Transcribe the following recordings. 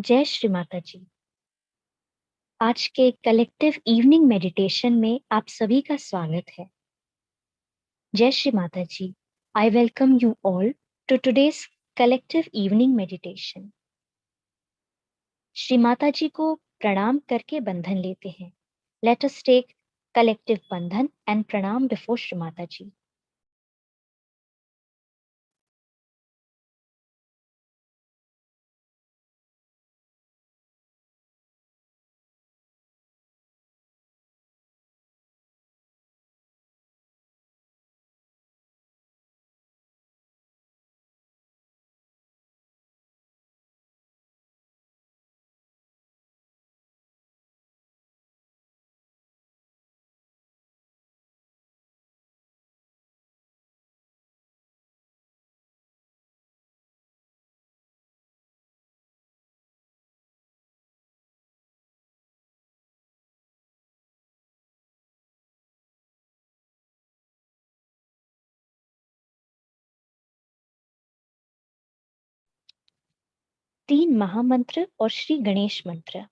जय श्री माता जी। आज के कलेक्टिव इवनिंग मेडिटेशन में आप सभी का स्वागत है। जय Shri Mata ji. I welcome you all to today's collective evening meditation. Shri Mata ji को प्रणाम करके बंधन लेते हैं। Let us take collective bandhan and pranam before Shri Mata ji. तीन महामंत्र और श्री गणेश मंत्र।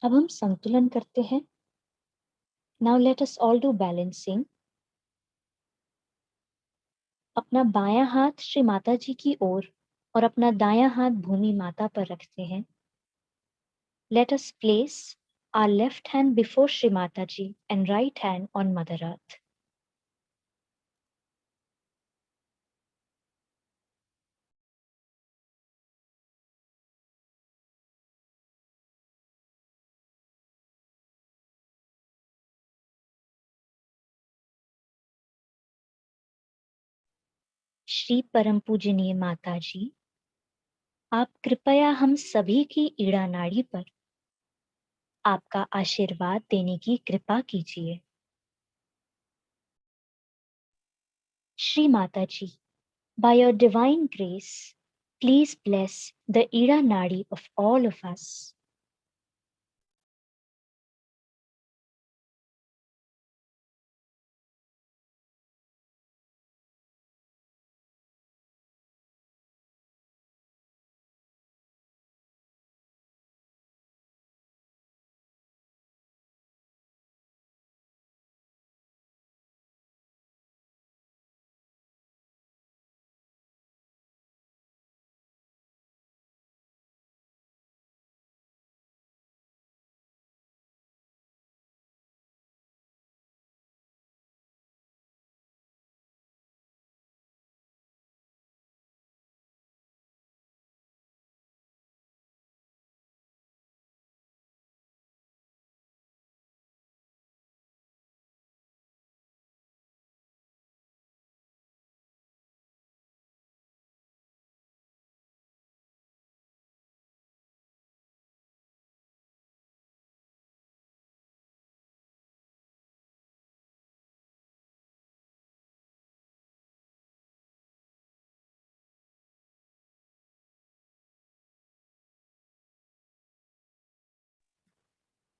अब हम संतुलन करते हैं. Now let us all do balancing. अपना बायां हाथ श्री माता जी की ओर और अपना दायां हाथ भूमि माता पर रखते हैं. Let us place our left hand before Shri Mata Ji and right hand on Mother Earth. Shri परम पूजनीय माता जी, आप कृपया हम सभी की ईड़ा नाड़ी पर आपका आशीर्वाद देने की कृपा कीजिए. श्री माता जी, by your divine grace, please bless the Ida नाड़ी of all of us.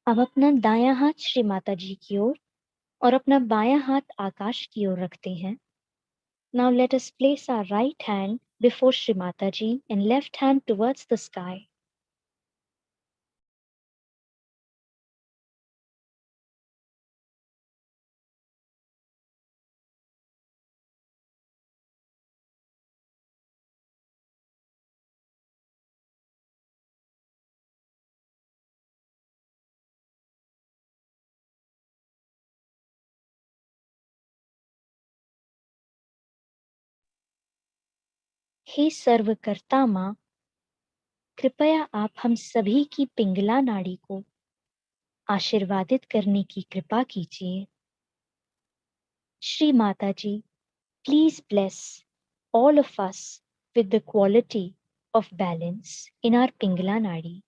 अब अपना दायां हाथ श्री माता जी की ओर और अपना बायां हाथ आकाश की ओर रखते हैं. Now let us place our right hand before Shri Mata Ji and left hand towards the sky. हे सर्वकर्ता माँ, कृपया आप हम सभी की पिंगला नाड़ी को आशीर्वादित करने की कृपा कीजिए. श्री माता जी, please bless all of us with the quality of balance in our pingala nadi.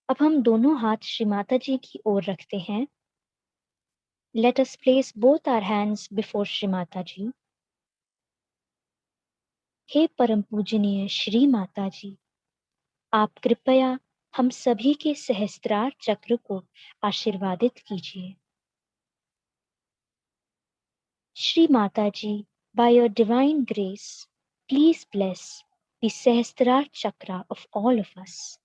अब हम दोनों हाथ श्री माता जी की ओर रखते हैं. Let us place both our hands before Shri Mata Ji. हे परम पूजनीय श्री माता जी, आप कृपया हम सभी के सहस्त्रार चक्र को आशीर्वादित कीजिए. श्री माता जी, by your divine grace, please bless the सहस्त्रार chakra of all of us.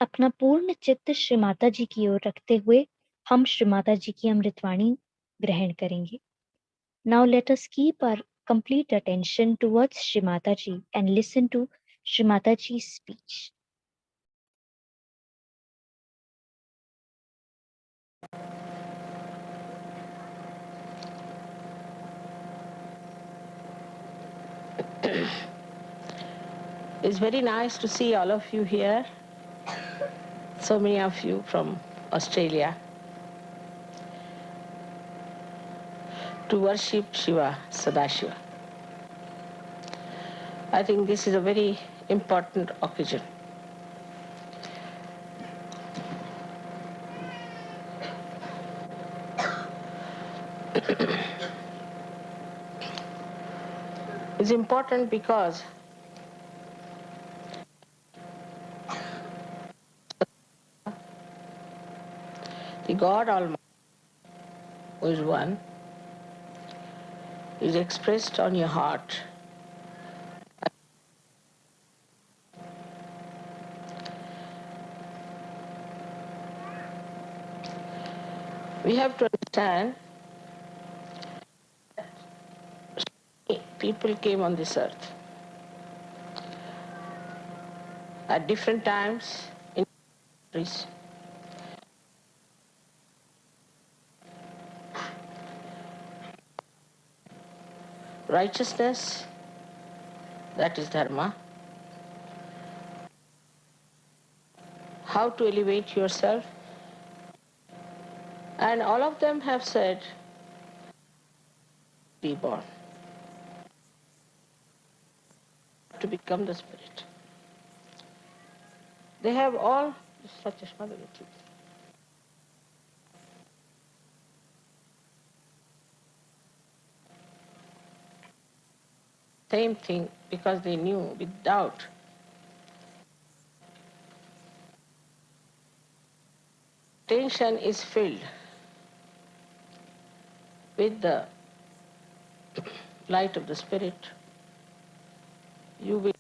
अपना पूर्ण चित्त श्री माता जी की ओर रखते हुए हम श्री माता जी की अमृतवाणी ग्रहण करेंगे. Now let us keep our complete attention towards Shri Mataji and listen to Shri Mataji's speech. It's very nice to see all of you here, so many of you from Australia, to worship Shiva, Sadashiva. I think this is a very important occasion. It's important because the God Almighty, who is one, is expressed on your heart. We have to understand people came on this earth at different times in countries. Righteousness, that is dharma. How to elevate yourself. And all of them have said, be born, to become the spirit. They have all such a same thing, because they knew without attention is filled with the light of the spirit, you will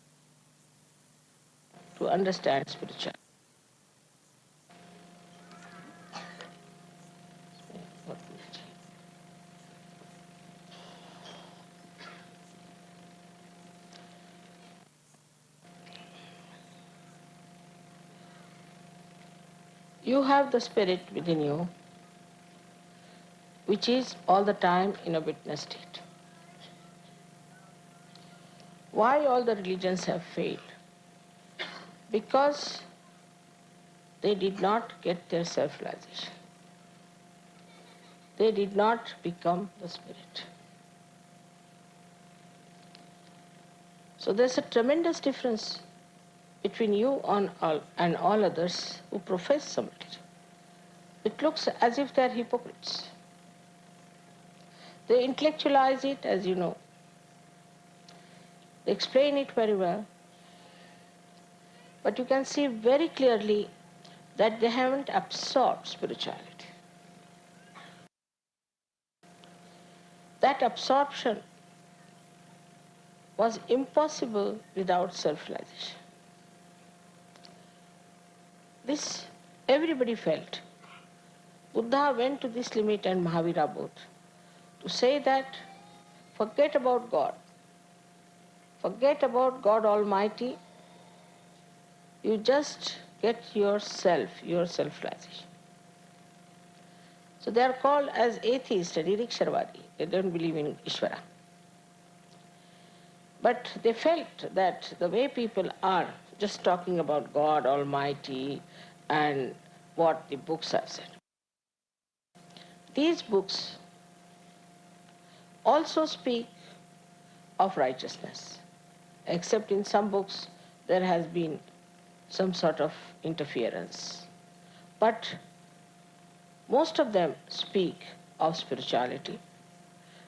to understand spirituality. You have the spirit within you, which is all the time in a witness state. Why all the religions have failed? Because they did not get their self-realization. They did not become the spirit. So there's a tremendous difference between you and all others who profess some religion. It looks as if they're hypocrites. They intellectualize it, as you know. They explain it very well. But you can see very clearly that they haven't absorbed spirituality. That absorption was impossible without self-realization. This everybody felt. Buddha went to this limit and Mahavira both to say that forget about God. Forget about God Almighty. You just get yourself, your self-realization. So they are called as atheists, Niriksharvadi. They don't believe in Ishvara. But they felt that the way people are just talking about God Almighty and what the books have said. These books also speak of righteousness, except in some books there has been some sort of interference. But most of them speak of spirituality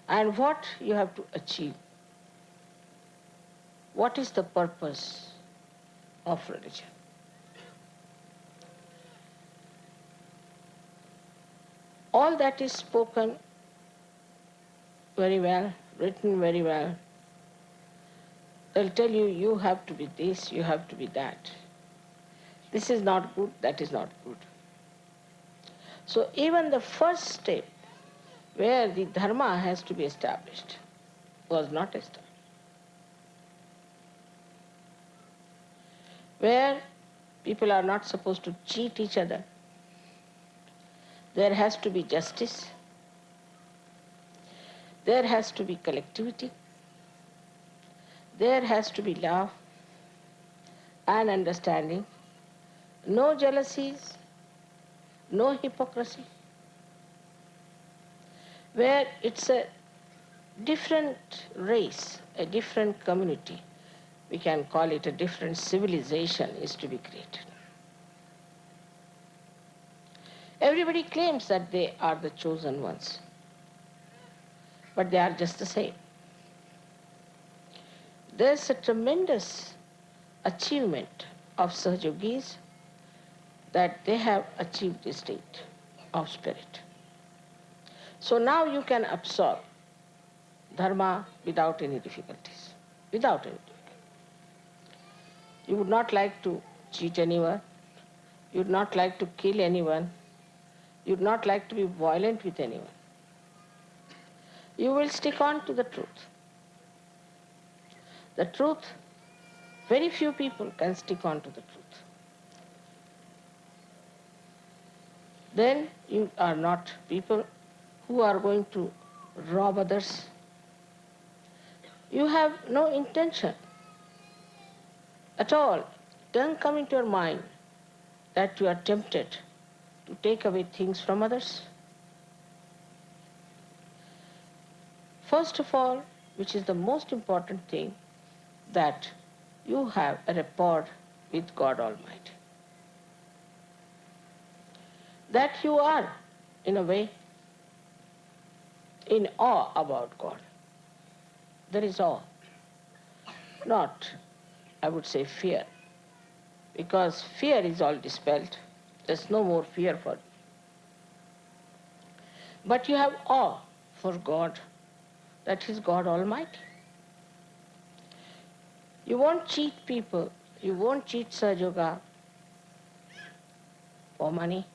and what you have to achieve. What is the purpose of religion? All that is spoken very well, written very well. They'll tell you, you have to be this, you have to be that. This is not good, that is not good. So even the first step where the dharma has to be established was not established. Where people are not supposed to cheat each other. There has to be justice. There has to be collectivity. There has to be love and understanding. No jealousies, no hypocrisy. Where it's a different race, a different community, we can call it a different civilization is to be created. Everybody claims that they are the chosen ones, but they are just the same. There's a tremendous achievement of Sahajogis that they have achieved a state of spirit. So now you can absorb dharma without any difficulties, without any difficulty. You would not like to cheat anyone, you would not like to kill anyone, you would not like to be violent with anyone. You will stick on to the truth. The truth, very few people can stick on to the truth. Then you are not people who are going to rob others. You have no intention at all. It doesn't come into your mind that you are tempted to take away things from others. First of all, which is the most important thing, that you have a rapport with God Almighty. That you are, in a way, in awe about God. There is awe, not, I would say, fear, because fear is all dispelled. There's no more fear for you. But you have awe for God, that is God Almighty. You won't cheat people, you won't cheat Sahaja for money.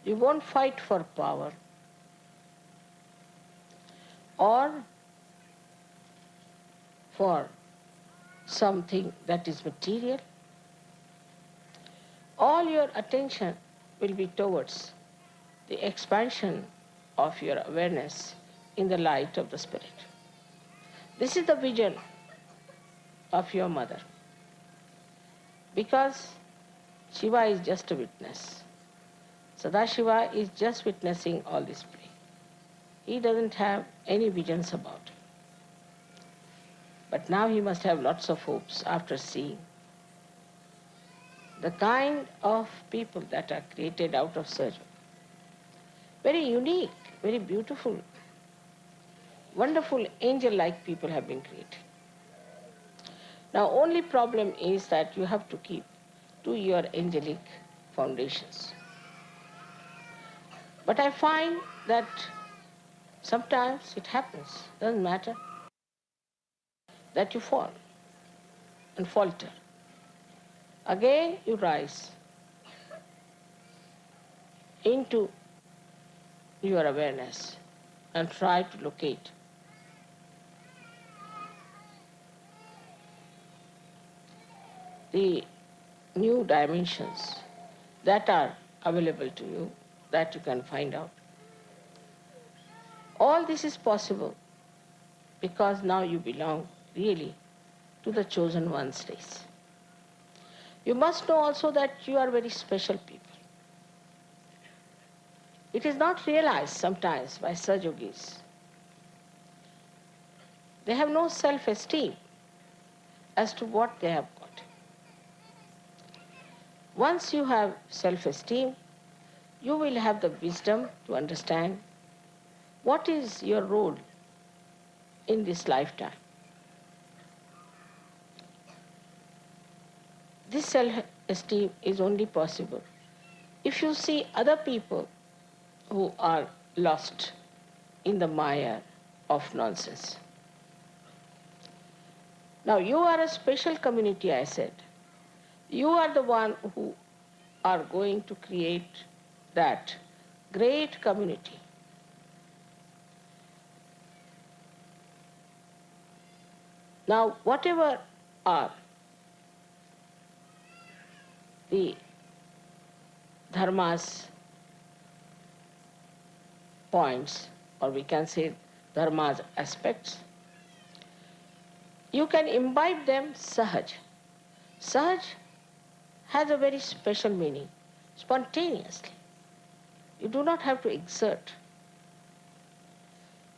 You won't fight for power or for something that is material. All your attention will be towards the expansion of your awareness in the light of the Spirit. This is the vision of your mother. Because Shiva is just a witness. Sadashiva is just witnessing all this play. He doesn't have any visions about it. But now he must have lots of hopes after seeing the kind of people that are created out of Sahaja. Very unique, very beautiful, wonderful angel-like people have been created. Now only problem is that you have to keep to your angelic foundations. But I find that sometimes it happens, doesn't matter, that you fall and falter. Again you rise into your awareness and try to locate the new dimensions that are available to you, that you can find out. All this is possible because now you belong really to the chosen one's race. You must know also that you are very special people. It is not realized sometimes by Sahajogis. They have no self-esteem as to what they have got. Once you have self-esteem, you will have the wisdom to understand what is your role in this lifetime. This self-esteem is only possible if you see other people who are lost in the mire of nonsense. Now you are a special community, I said. You are the one who are going to create that great community. Now, whatever are the dharma's points, or we can say dharma's aspects, you can imbibe them sahaj. Sahaj has a very special meaning, spontaneously. You do not have to exert.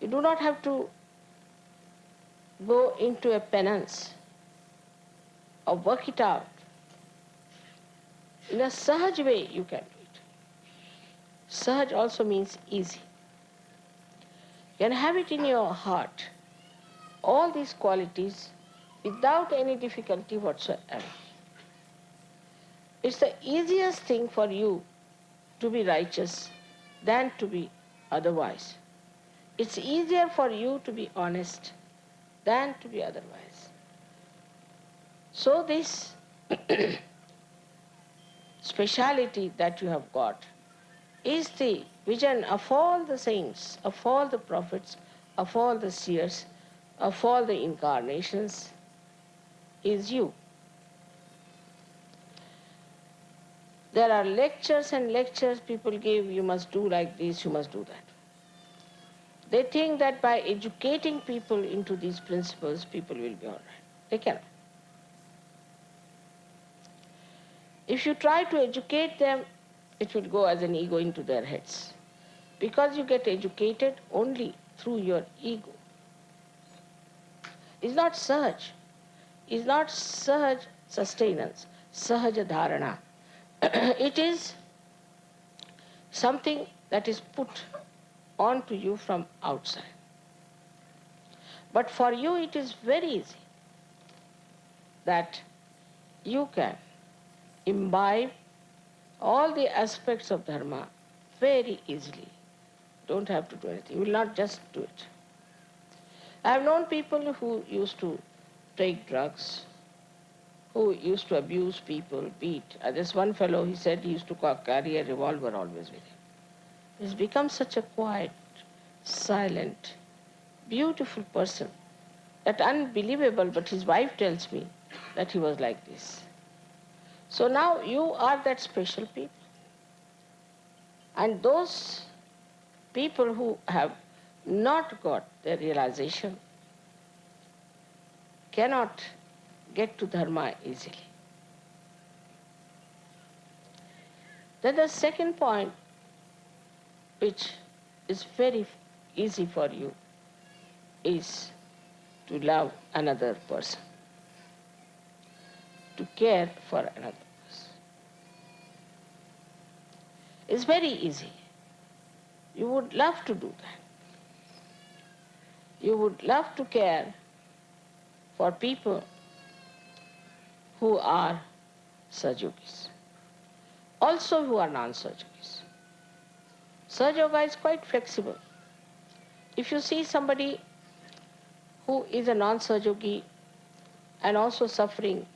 You do not have to go into a penance or work it out. In a sahaj way, you can do it. Sahaj also means easy. You can have it in your heart, all these qualities, without any difficulty whatsoever. It's the easiest thing for you to be righteous than to be otherwise. It's easier for you to be honest than to be otherwise. So this speciality that you have got is the vision of all the saints, of all the prophets, of all the seers, of all the incarnations, is you. There are lectures and lectures people give, you must do like this, you must do that. They think that by educating people into these principles, people will be all right. They cannot. If you try to educate them, it will go as an ego into their heads. Because you get educated only through your ego. It's not sahaj. It's not sahaj sustenance, sahaja dharana. It is something that is put onto you from outside. But for you it is very easy that you can imbibe all the aspects of dharma very easily. Don't have to do anything. You will not just do it. I have known people who used to take drugs, who used to abuse people, beat. This one fellow, he said he used to carry a revolver always with him. He's become such a quiet, silent, beautiful person. That unbelievable, but his wife tells me that he was like this. So now you are that special people. And those people who have not got their realization cannot get to dharma easily. Then the second point, which is very easy for you, is to love another person, to care for another person. It's very easy. You would love to do that. You would love to care for people who are Sajogis, also who are non-Sajogis. Sahaja is quite flexible. If you see somebody who is a non-Sahajogi and also suffering,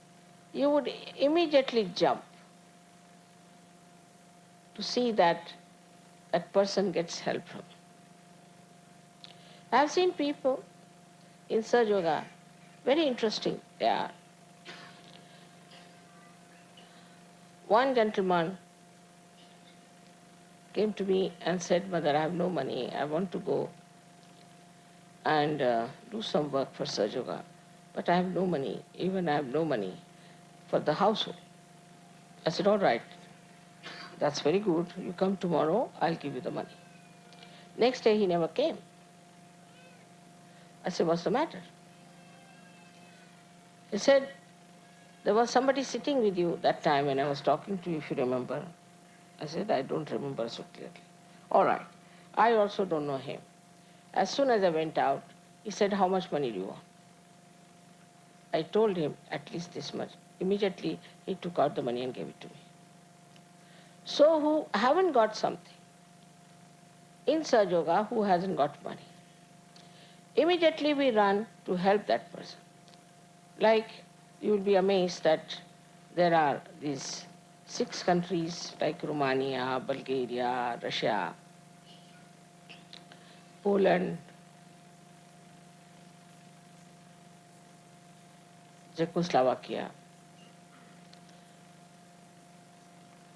you would immediately jump to see that that person gets help from. I have seen people in Sahaja, very interesting they are. One gentleman came to me and said, "Mother, I have no money. I want to go and do some work for Sahaja, but I have no money. Even I have no money for the household." I said, "All right, that's very good. You come tomorrow, I'll give you the money." Next day he never came. I said, "What's the matter?" He said, "There was somebody sitting with you that time when I was talking to you, if you remember." I said, "I don't remember so clearly." "All right, I also don't know him." As soon as I went out, he said, "How much money do you want?" I told him, "At least this much." Immediately he took out the money and gave it to me. So who haven't got something, in Sahaja, who hasn't got money, immediately we run to help that person. Like, you will be amazed that there are these 6 countries like Romania, Bulgaria, Russia, Poland, Czechoslovakia.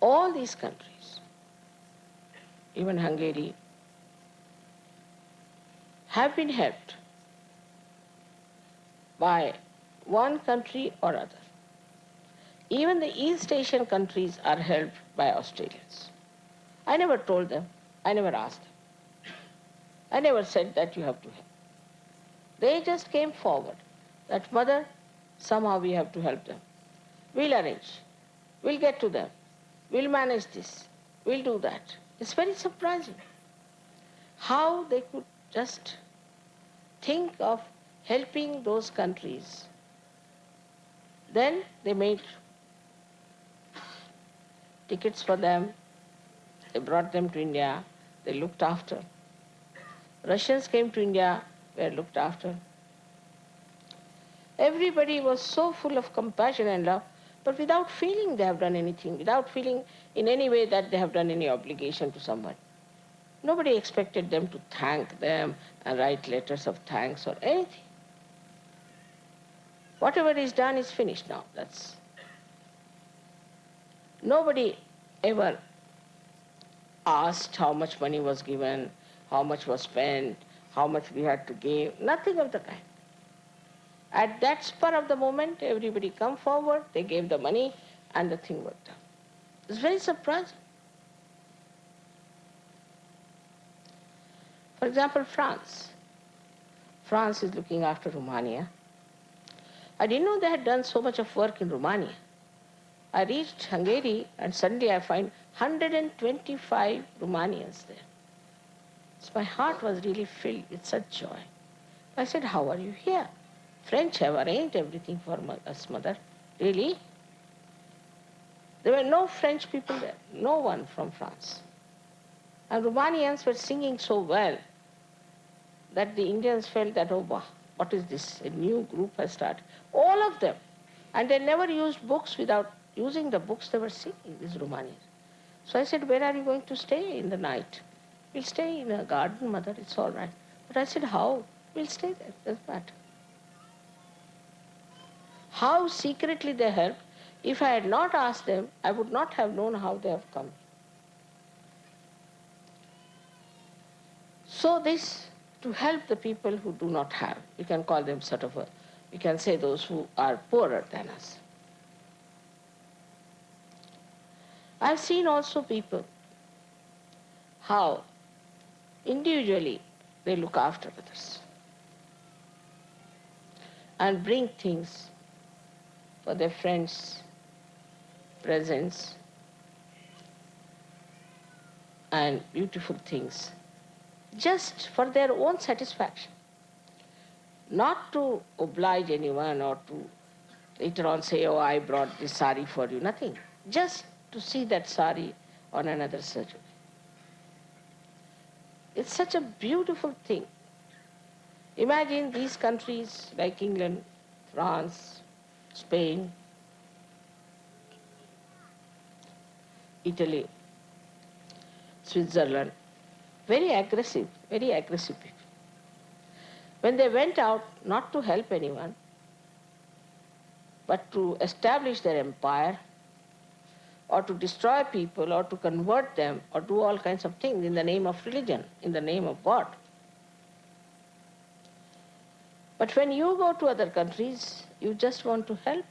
All these countries, even Hungary, have been helped by one country or other. Even the East Asian countries are helped by Australians. I never told them, I never asked them. I never said that you have to help. They just came forward that, Mother, somehow we have to help them. We'll arrange. We'll get to them. We'll manage this. We'll do that. It's very surprising how they could just think of helping those countries. Then they made tickets for them. They brought them to India. They looked after. Russians came to India, were looked after. Everybody was so full of compassion and love, but without feeling they have done anything, without feeling in any way that they have done any obligation to someone. Nobody expected them to thank them and write letters of thanks or anything. Whatever is done is finished now. Nobody ever asked how much money was given, how much was spent, how much we had to give, nothing of the kind. At that spur of the moment, everybody come forward, they gave the money, and the thing worked out. It's very surprising. For example, France. France is looking after Romania. I didn't know they had done so much of work in Romania. I reached Hungary, and suddenly I find 125 Romanians there. So my heart was really filled with such joy. I said, how are you here? French have arranged everything for us, Mother. Really? There were no French people there, no one from France. And Romanians were singing so well that the Indians felt that, oh, wow, what is this? A new group has started. All of them. And they never used books. Without using the books, they were singing, these Romanians. So I said, where are you going to stay in the night? We'll stay in a garden, Mother, it's all right. But I said, how? We'll stay there, doesn't matter. How secretly they helped. If I had not asked them, I would not have known how they have come. So this, to help the people who do not have, you can call them we can say those who are poorer than us. I've seen also people, how individually they look after others and bring things for their friends, presents, and beautiful things, just for their own satisfaction. Not to oblige anyone or to later on say, oh, I brought this sari for you, nothing. Just to see that sari on another surgery. It's such a beautiful thing. Imagine these countries like England, France, Spain, Italy, Switzerland, very aggressive people. When they went out not to help anyone, but to establish their empire, or to destroy people, or to convert them, or do all kinds of things in the name of religion, in the name of God. But when you go to other countries, you just want to help.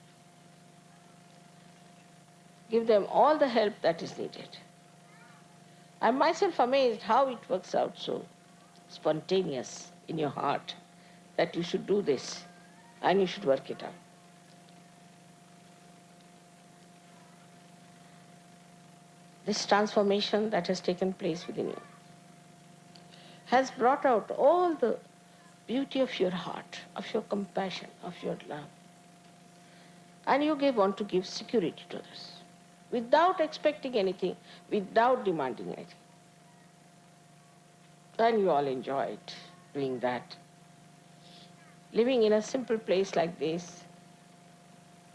Give them all the help that is needed. I'm myself amazed how it works out so spontaneous in your heart that you should do this and you should work it out. This transformation that has taken place within you has brought out all the beauty of your heart, of your compassion, of your love. And you want to give security to others without expecting anything, without demanding anything. And you all enjoyed doing that. Living in a simple place like this,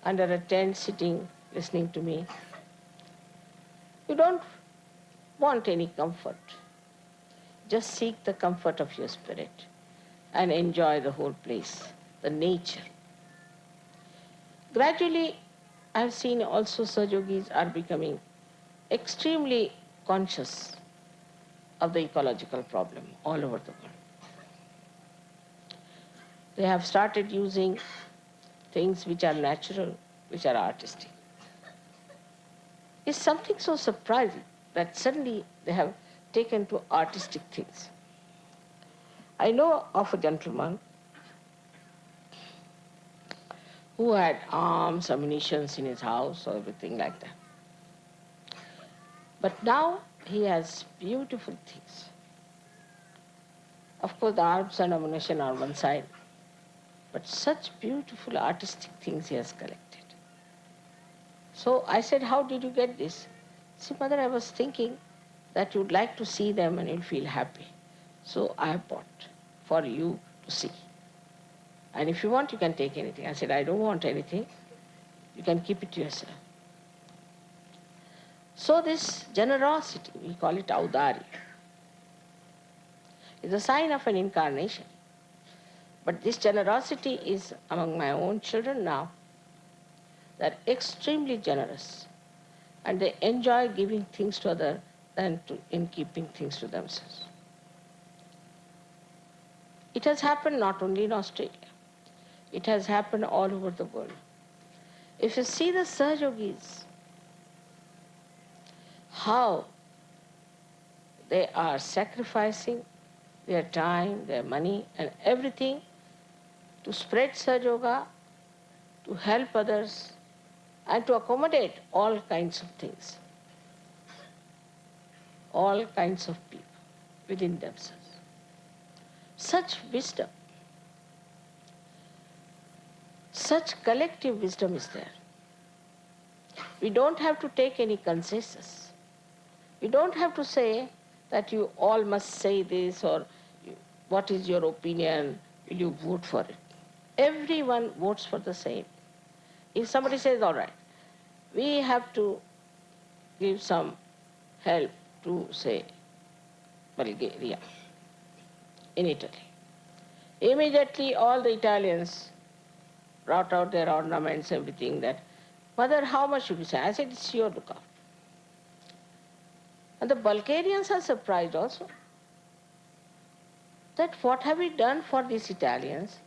under a tent, sitting listening to me. You don't want any comfort. Just seek the comfort of your spirit and enjoy the whole place, the nature. Gradually, I've seen also Sahajogis are becoming extremely conscious of the ecological problem all over the world. They have started using things which are natural, which are artistic. It's something so surprising that suddenly they have taken to artistic things. I know of a gentleman who had arms, ammunition in his house, or everything like that. But now he has beautiful things. Of course, the arms and ammunition are one side, but such beautiful artistic things he has collected. So I said, how did you get this? See, mother, I was thinking that you'd like to see them and you'll feel happy. So I have bought for you to see. And if you want, you can take anything. I said, I don't want anything. You can keep it to yourself. So this generosity, we call it audari, is a sign of an incarnation. But this generosity is among my own children now. They're extremely generous. And they enjoy giving things to others than in keeping things to themselves. It has happened not only in Australia. It has happened all over the world. If you see the Sahajogis, how they are sacrificing their time, their money, and everything to spread Sahaja, to help others, and to accommodate all kinds of things, all kinds of people within themselves. Such wisdom, such collective wisdom is there. We don't have to take any consensus. We don't have to say that you all must say this or what is your opinion, will you vote for it? Everyone votes for the same. If somebody says, all right, we have to give some help to, say, Bulgaria, in Italy. Immediately all the Italians brought out their ornaments, everything that, mother, how much should we say? I said, it's your lookout. And the Bulgarians are surprised also that what have we done for these Italians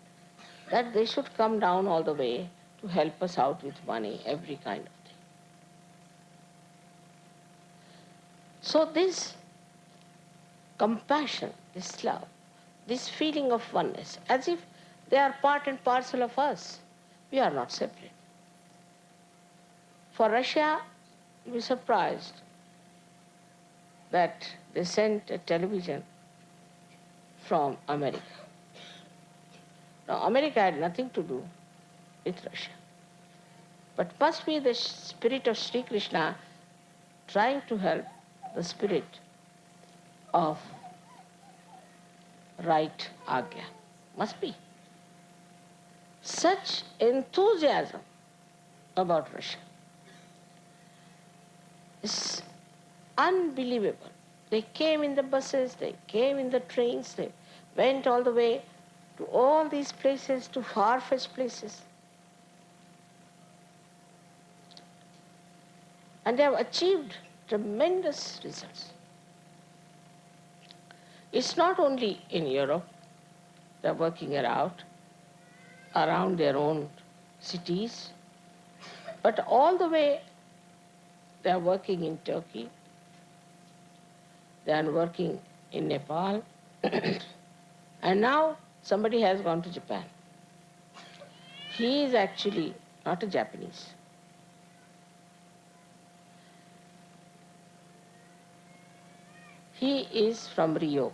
that they should come down all the way to help us out with money, every kind of thing. So this compassion, this love, this feeling of oneness, as if they are part and parcel of us. We are not separate. For Russia, you'll be surprised that they sent a television from America. Now, America had nothing to do with Russia. But must be the spirit of Sri Krishna trying to help the spirit of right Agya. Must be. Such enthusiasm about Russia is unbelievable. They came in the buses, they came in the trains, they went all the way to all these places, to far-fetched places. And they have achieved tremendous results. It's not only in Europe, they're working it out around their own cities, but all the way they are working in Turkey, they are working in Nepal, and now somebody has gone to Japan. He is actually not a Japanese. He is from Rio.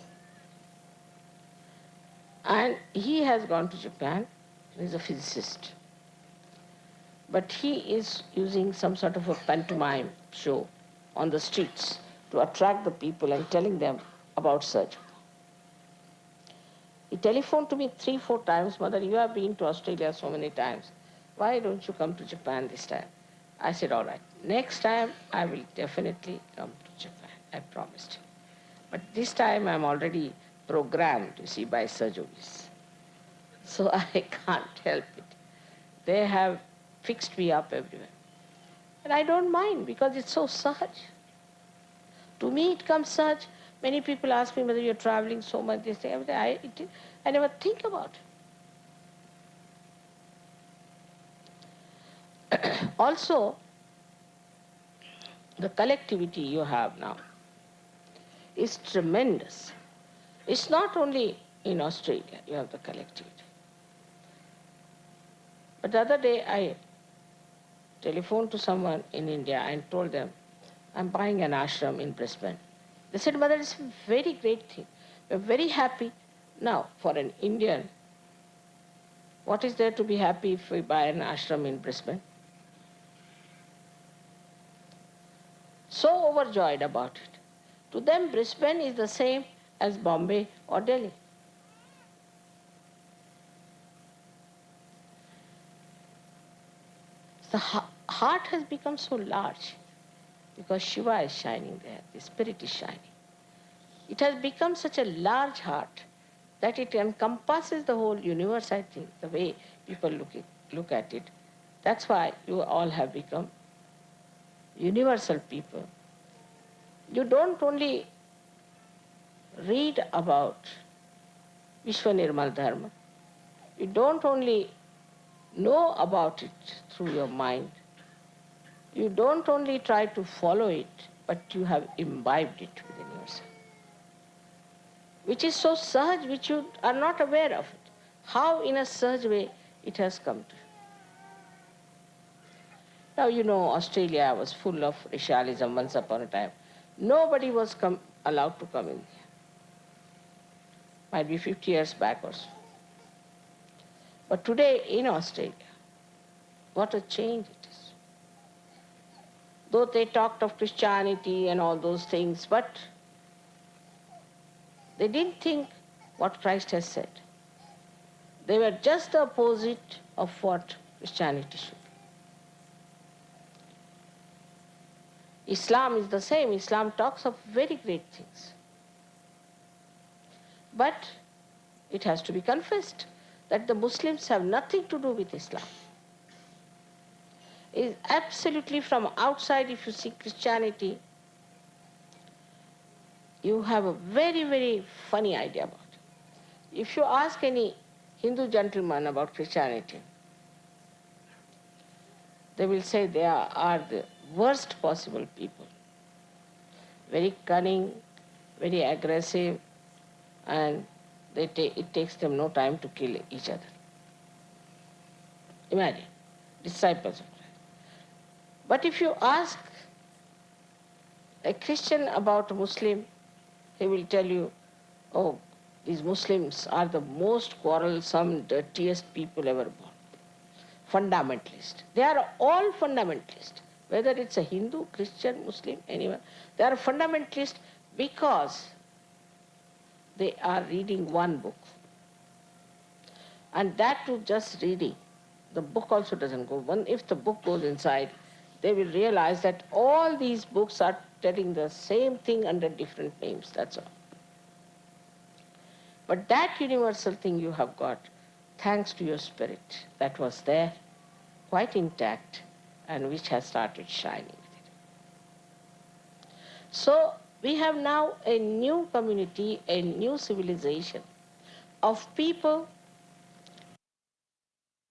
And he has gone to Japan. He's a physicist. But he is using some sort of a pantomime show on the streets to attract the people and telling them about surgery. He telephoned to me 3-4 times, Mother, you have been to Australia so many times. Why don't you come to Japan this time? I said, all right, next time I will definitely come to Japan. I promised him. But this time I'm already programmed, you see, by surgeries. So I can't help it. They have fixed me up everywhere. And I don't mind because it's so sahaj. To me it comes sahaj. Many people ask me whether you're traveling so much, they say, I never think about it. Also, the collectivity you have now is tremendous. It's not only in Australia you have the collectivity. But the other day I telephoned to someone in India and told them, I'm buying an ashram in Brisbane. They said, Mother, it's a very great thing. We're very happy. Now, for an Indian, what is there to be happy if we buy an ashram in Brisbane? So overjoyed about it. To them, Brisbane is the same as Bombay or Delhi. The heart has become so large because Shiva is shining there, the spirit is shining. It has become such a large heart that it encompasses the whole universe, I think, the way people look at it. That's why you all have become universal people. You don't only read about Vishwanirmal Dharma, you don't only know about it through your mind, you don't only try to follow it, but you have imbibed it within yourself. Which is so sahaj, which you are not aware of it. How in a sahaj way it has come to you. Now you know Australia was full of racialism once upon a time. Nobody was allowed to come in here. Might be 50 years back or so. But today in Australia, what a change it is. Though they talked of Christianity and all those things, but they didn't think what Christ has said. They were just the opposite of what Christianity should be. Islam is the same. Islam talks of very great things. But it has to be confessed that the Muslims have nothing to do with Islam. It is absolutely from outside, if you see Christianity, you have a very, very funny idea about it. If you ask any Hindu gentleman about Christianity, they will say they are the worst possible people. Very cunning, very aggressive, and it takes them no time to kill each other. Imagine, disciples of Christ. But if you ask a Christian about a Muslim, he will tell you, oh, these Muslims are the most quarrelsome, dirtiest people ever born. Fundamentalist. They are all fundamentalist. Whether it's a Hindu, Christian, Muslim, anyone, they are fundamentalist because they are reading one book. And that too just reading. The book also doesn't go. If the book goes inside, they will realize that all these books are telling the same thing under different names, that's all. But that universal thing you have got, thanks to your spirit that was there, quite intact, and which has started shining with it. So we have now a new community, a new civilization of people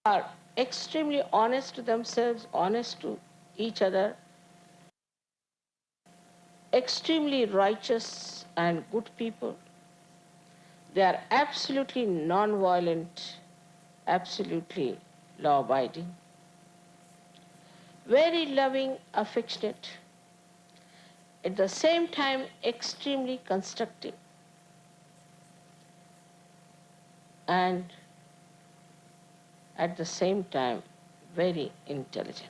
who are extremely honest to themselves, honest to each other, extremely righteous and good people. They are absolutely non-violent, absolutely law-abiding, very loving, affectionate, at the same time extremely constructive, and at the same time very intelligent.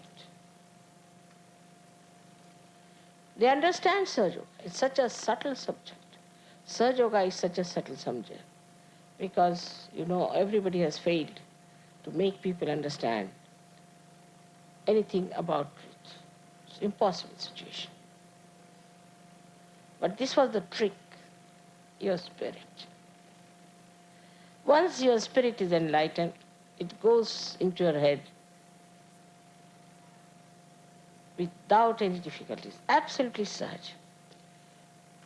They understand Sahaja. It's such a subtle subject. Sahaja is such a subtle subject because, everybody has failed to make people understand anything about truth. It's an impossible situation. But this was the trick, your spirit. Once your spirit is enlightened, it goes into your head without any difficulties, absolutely Sahaja.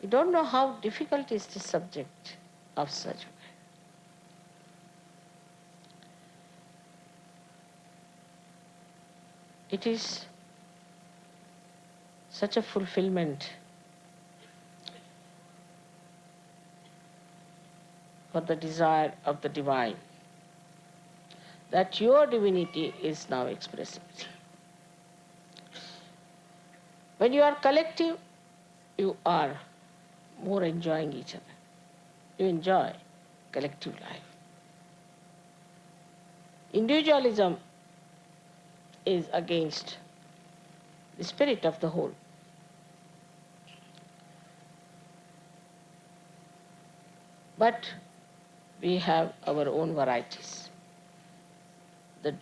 You don't know how difficult is the subject of Sahaja. It is such a fulfillment for the desire of the divine that your divinity is now expressing. When you are collective, you are more enjoying each other. You enjoy collective life. Individualism is against the spirit of the whole. But we have our own varieties. The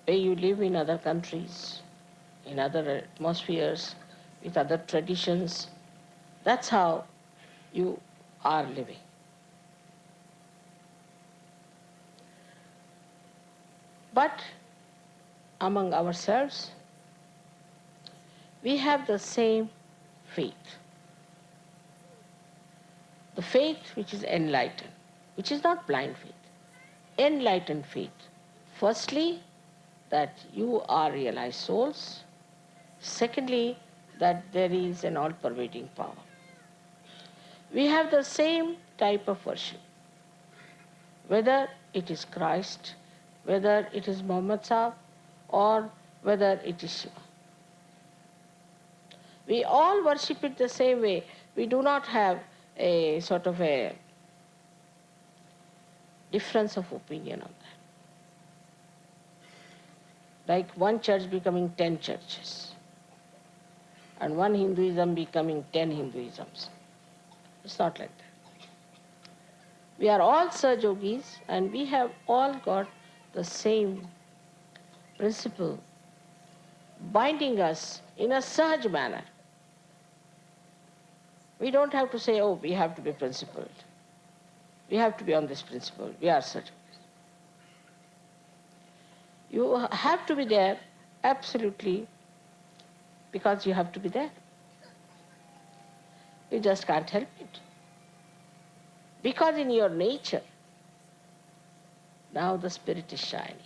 way you live in other countries, in other atmospheres, with other traditions, that's how you are living. But among ourselves, we have the same faith. The faith which is enlightened, which is not blind faith, enlightened faith. Firstly, that you are realized souls. Secondly, that there is an all-pervading power. We have the same type of worship, whether it is Christ, whether it is Muhammad Sahib, or whether it is Shiva. We all worship it the same way. We do not have a sort of a difference of opinion on that. Like one church becoming 10 churches, and one Hinduism becoming 10 Hinduisms. It's not like that. We are all Sahaja Yogis, and we have all got the same principle binding us in a Sahaja manner. We don't have to say, oh, we have to be principled. We have to be on this principle. We are Sahaja Yogis. You have to be there absolutely because you have to be there. You just can't help it. Because in your nature, now the spirit is shining.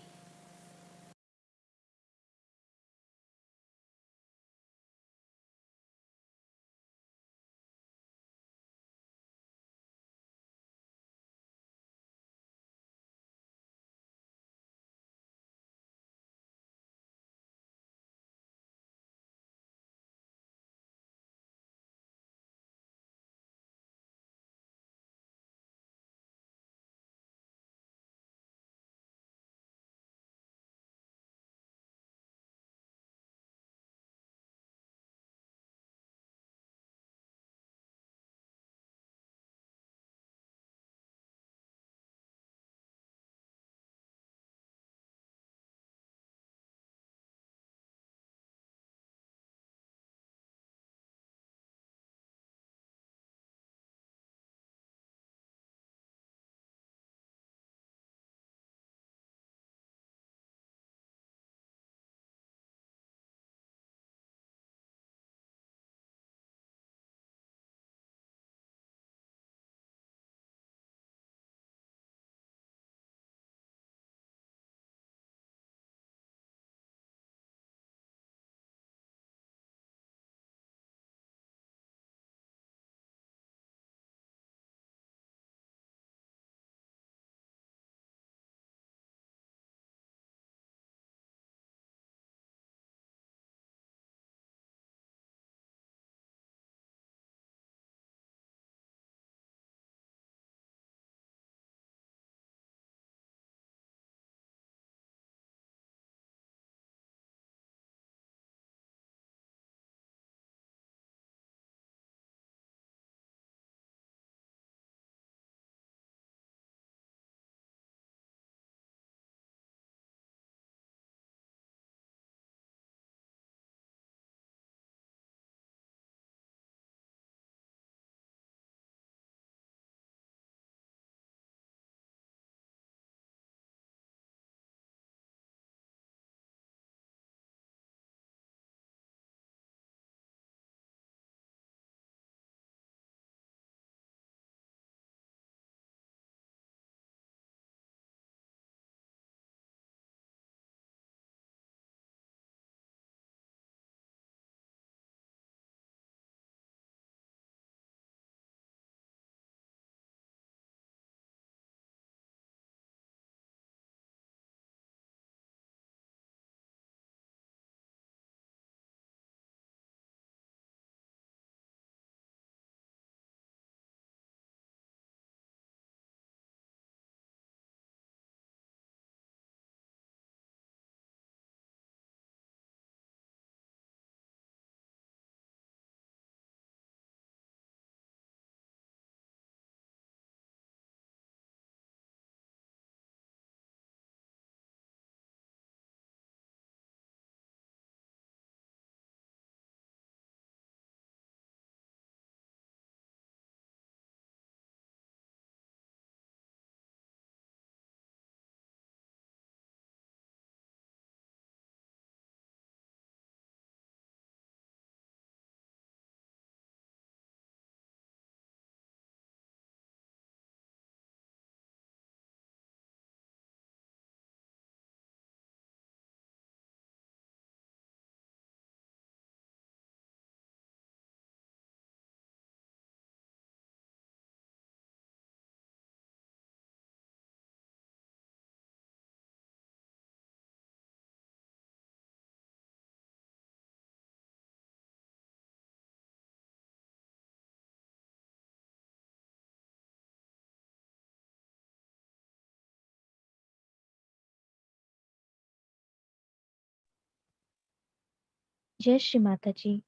जय श्री माता जी।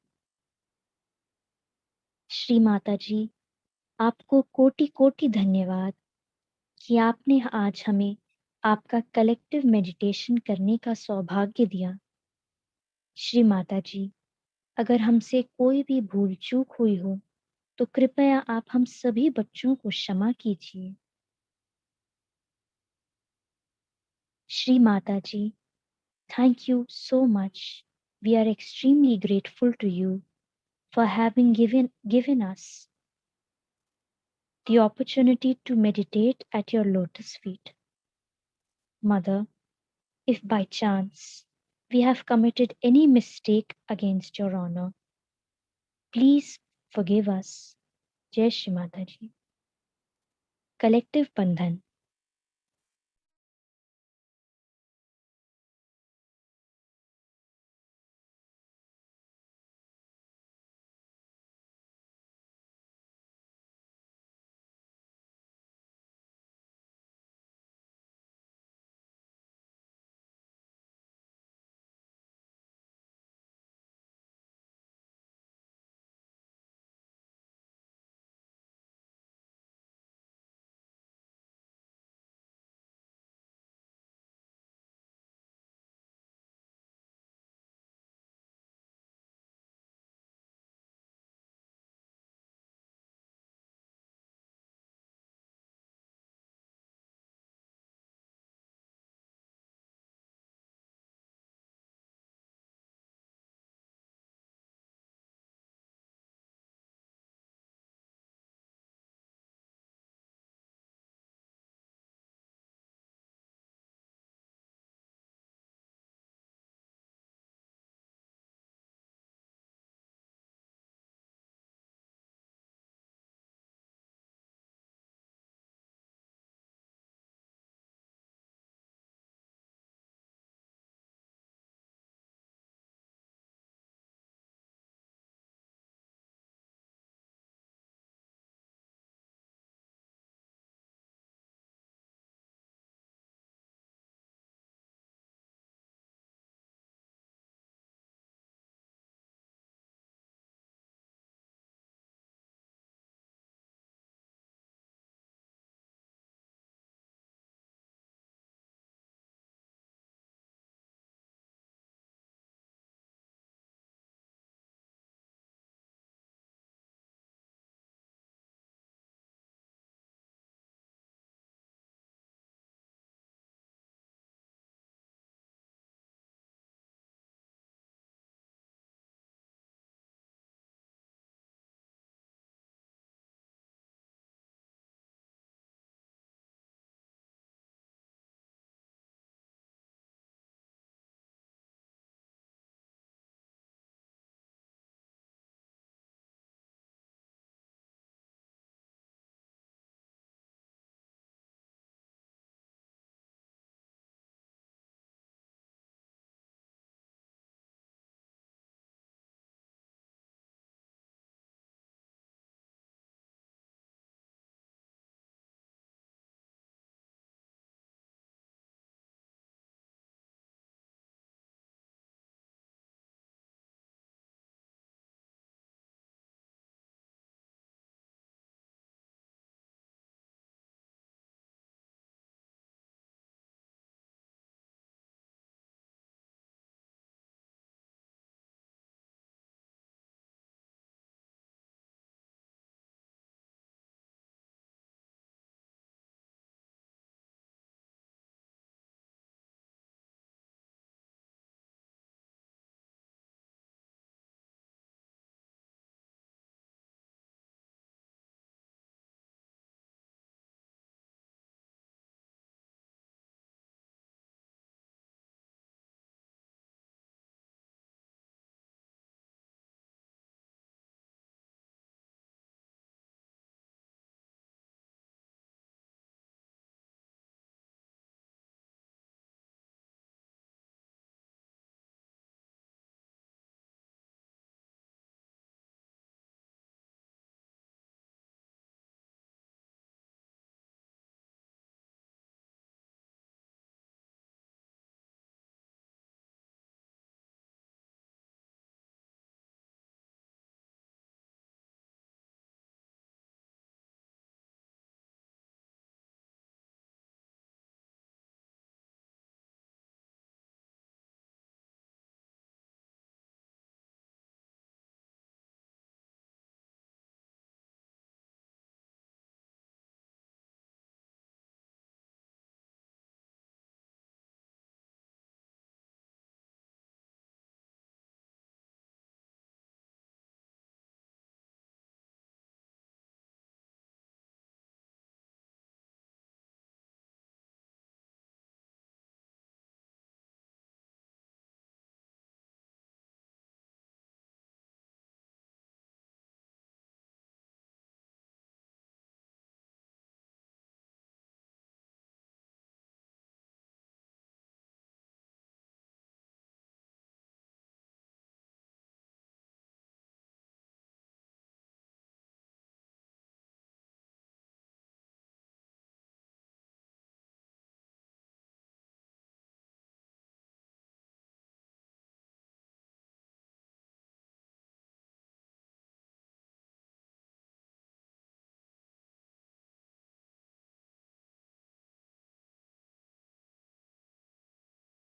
श्री माता जी, आपको कोटि कोटि धन्यवाद कि आपने आज हमें आपका कलेक्टिव मेडिटेशन करने का सौभाग्य दिया। श्री माता जी, अगर हमसे कोई भी भूल चूक हुई हो तो कृपया आप हम सभी बच्चों को क्षमा कीजिए। श्री माता जी, thank you so much. We are extremely grateful to you for having given us the opportunity to meditate at your lotus feet. Mother, if by chance we have committed any mistake against your honor, please forgive us. Jai Shri Mataji. Collective Bandhan.